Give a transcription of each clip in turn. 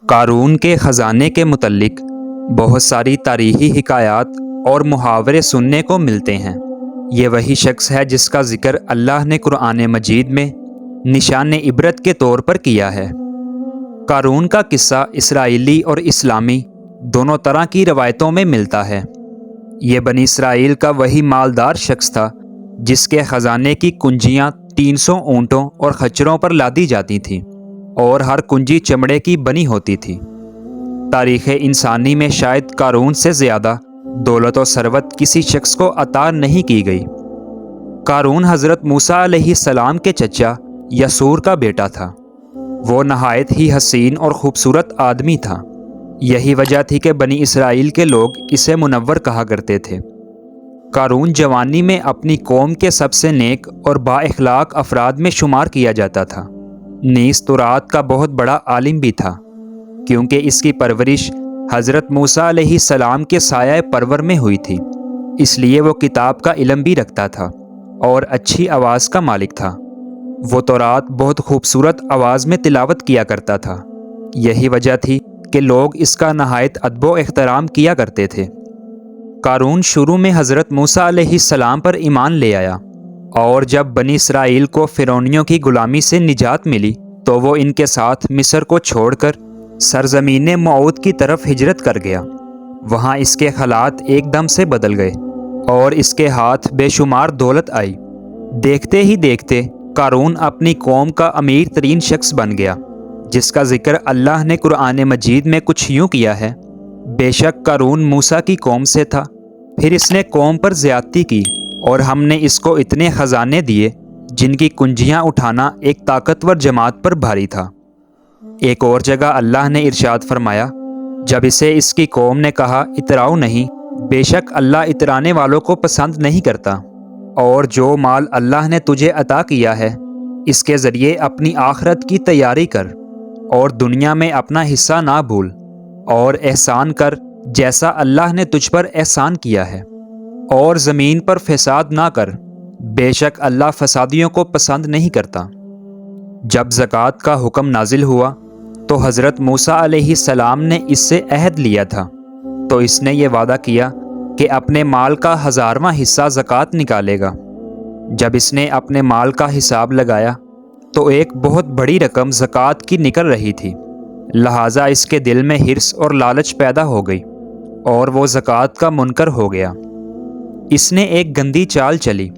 قارون کے خزانے کے متعلق بہت ساری تاریخی حکایات اور محاورے سننے کو ملتے ہیں۔ یہ وہی شخص ہے جس کا ذکر اللہ نے قرآن مجید میں نشان عبرت کے طور پر کیا ہے۔ قارون کا قصہ اسرائیلی اور اسلامی دونوں طرح کی روایتوں میں ملتا ہے۔ یہ بنی اسرائیل کا وہی مالدار شخص تھا جس کے خزانے کی کنجیاں 300 اونٹوں اور خچروں پر لادی جاتی تھیں اور ہر کنجی چمڑے کی بنی ہوتی تھی۔ تاریخ انسانی میں شاید قارون سے زیادہ دولت و ثروت کسی شخص کو عطا نہیں کی گئی۔ قارون حضرت موسیٰ علیہ السلام کے چچا یسور کا بیٹا تھا۔ وہ نہایت ہی حسین اور خوبصورت آدمی تھا۔ یہی وجہ تھی کہ بنی اسرائیل کے لوگ اسے منور کہا کرتے تھے۔ قارون جوانی میں اپنی قوم کے سب سے نیک اور با اخلاق افراد میں شمار کیا جاتا تھا۔ نیز تورات کا بہت بڑا عالم بھی تھا، کیونکہ اس کی پرورش حضرت موسیٰ علیہ السلام کے سایہ پرور میں ہوئی تھی، اس لیے وہ کتاب کا علم بھی رکھتا تھا اور اچھی آواز کا مالک تھا۔ وہ تورات بہت خوبصورت آواز میں تلاوت کیا کرتا تھا۔ یہی وجہ تھی کہ لوگ اس کا نہایت ادب و احترام کیا کرتے تھے۔ قارون شروع میں حضرت موسیٰ علیہ السلام پر ایمان لے آیا، اور جب بنی اسرائیل کو فرعونیوں کی غلامی سے نجات ملی تو وہ ان کے ساتھ مصر کو چھوڑ کر سرزمین موعود کی طرف ہجرت کر گیا۔ وہاں اس کے حالات ایک دم سے بدل گئے اور اس کے ہاتھ بے شمار دولت آئی۔ دیکھتے ہی دیکھتے قارون اپنی قوم کا امیر ترین شخص بن گیا، جس کا ذکر اللہ نے قرآن مجید میں کچھ یوں کیا ہے: بے شک قارون موسیٰ کی قوم سے تھا، پھر اس نے قوم پر زیادتی کی اور ہم نے اس کو اتنے خزانے دیے جن کی کنجیاں اٹھانا ایک طاقتور جماعت پر بھاری تھا۔ ایک اور جگہ اللہ نے ارشاد فرمایا، جب اسے اس کی قوم نے کہا اتراؤ نہیں، بے شک اللہ اترانے والوں کو پسند نہیں کرتا، اور جو مال اللہ نے تجھے عطا کیا ہے اس کے ذریعے اپنی آخرت کی تیاری کر اور دنیا میں اپنا حصہ نہ بھول، اور احسان کر جیسا اللہ نے تجھ پر احسان کیا ہے، اور زمین پر فساد نہ کر، بے شک اللہ فسادیوں کو پسند نہیں کرتا۔ جب زکوٰۃ کا حکم نازل ہوا تو حضرت موسیٰ علیہ السلام نے اس سے عہد لیا تھا، تو اس نے یہ وعدہ کیا کہ اپنے مال کا 1000واں حصہ زکوٰۃ نکالے گا۔ جب اس نے اپنے مال کا حساب لگایا تو ایک بہت بڑی رقم زکوٰۃ کی نکل رہی تھی، لہٰذا اس کے دل میں حرص اور لالچ پیدا ہو گئی اور وہ زکوٰۃ کا منکر ہو گیا۔ اس نے ایک گندی چال چلی۔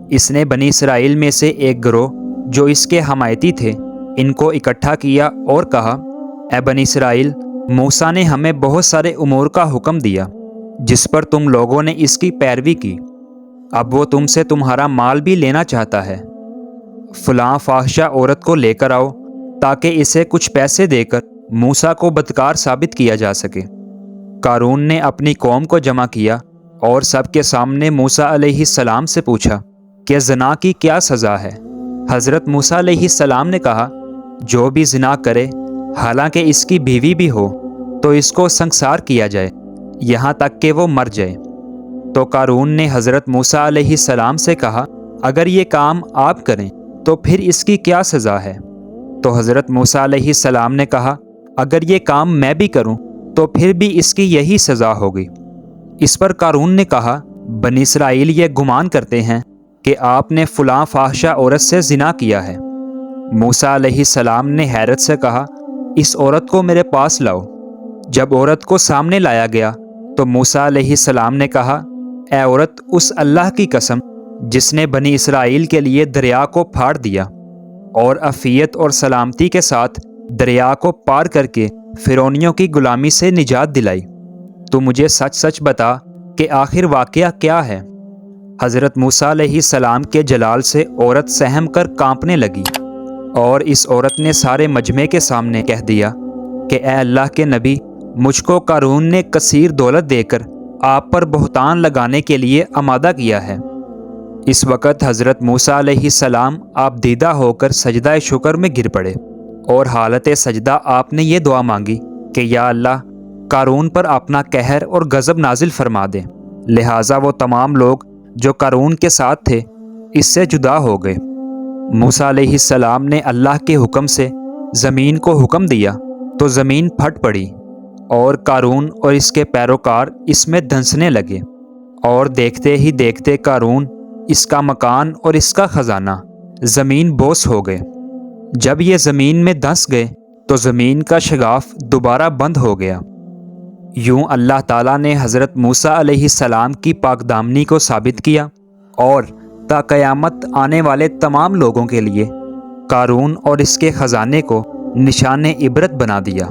اس نے بنی اسرائیل میں سے ایک گروہ جو اس کے حمایتی تھے ان کو اکٹھا کیا اور کہا، اے بنی اسرائیل، موسیٰ نے ہمیں بہت سارے امور کا حکم دیا جس پر تم لوگوں نے اس کی پیروی کی، اب وہ تم سے تمہارا مال بھی لینا چاہتا ہے۔ فلاں فاحشہ عورت کو لے کر آؤ تاکہ اسے کچھ پیسے دے کر موسیٰ کو بدکار ثابت کیا جا سکے۔ قارون نے اپنی قوم کو جمع کیا اور سب کے سامنے موسیٰ علیہ السلام سے پوچھا کہ زنا کی کیا سزا ہے؟ حضرت موسیٰ علیہ السلام نے کہا، جو بھی زنا کرے حالانکہ اس کی بیوی بھی ہو تو اس کو سنگسار کیا جائے یہاں تک کہ وہ مر جائے۔ تو قارون نے حضرت موسیٰ علیہ السلام سے کہا، اگر یہ کام آپ کریں تو پھر اس کی کیا سزا ہے؟ تو حضرت موسیٰ علیہ السلام نے کہا، اگر یہ کام میں بھی کروں تو پھر بھی اس کی یہی سزا ہوگی۔ اس پر قارون نے کہا، بنی اسرائیل یہ گمان کرتے ہیں کہ آپ نے فلاں فاحشہ عورت سے زنا کیا ہے۔ موسیٰ علیہ السلام نے حیرت سے کہا، اس عورت کو میرے پاس لاؤ۔ جب عورت کو سامنے لایا گیا تو موسیٰ علیہ السلام نے کہا، اے عورت، اس اللہ کی قسم جس نے بنی اسرائیل کے لیے دریا کو پھاڑ دیا اور عافیت اور سلامتی کے ساتھ دریا کو پار کر کے فرعونیوں کی غلامی سے نجات دلائی، تو مجھے سچ سچ بتا کہ آخر واقعہ کیا ہے؟ حضرت موسیٰ علیہ السلام کے جلال سے عورت سہم کر کانپنے لگی، اور اس عورت نے سارے مجمع کے سامنے کہہ دیا کہ اے اللہ کے نبی، مجھ کو قارون نے کثیر دولت دے کر آپ پر بہتان لگانے کے لیے آمادہ کیا ہے۔ اس وقت حضرت موسیٰ علیہ السلام آپ دیدہ ہو کر سجدہ شکر میں گر پڑے، اور حالت سجدہ آپ نے یہ دعا مانگی کہ یا اللہ، قارون پر اپنا قہر اور غضب نازل فرما دے۔ لہٰذا وہ تمام لوگ جو قارون کے ساتھ تھے اس سے جدا ہو گئے۔ موسیٰ علیہ السلام نے اللہ کے حکم سے زمین کو حکم دیا تو زمین پھٹ پڑی اور قارون اور اس کے پیروکار اس میں دھنسنے لگے، اور دیکھتے ہی دیکھتے قارون، اس کا مکان اور اس کا خزانہ زمین بوس ہو گئے۔ جب یہ زمین میں دھنس گئے تو زمین کا شگاف دوبارہ بند ہو گیا۔ یوں اللہ تعالیٰ نے حضرت موسیٰ علیہ السلام کی پاک دامنی کو ثابت کیا، اور تا قیامت آنے والے تمام لوگوں کے لیے قارون اور اس کے خزانے کو نشان عبرت بنا دیا۔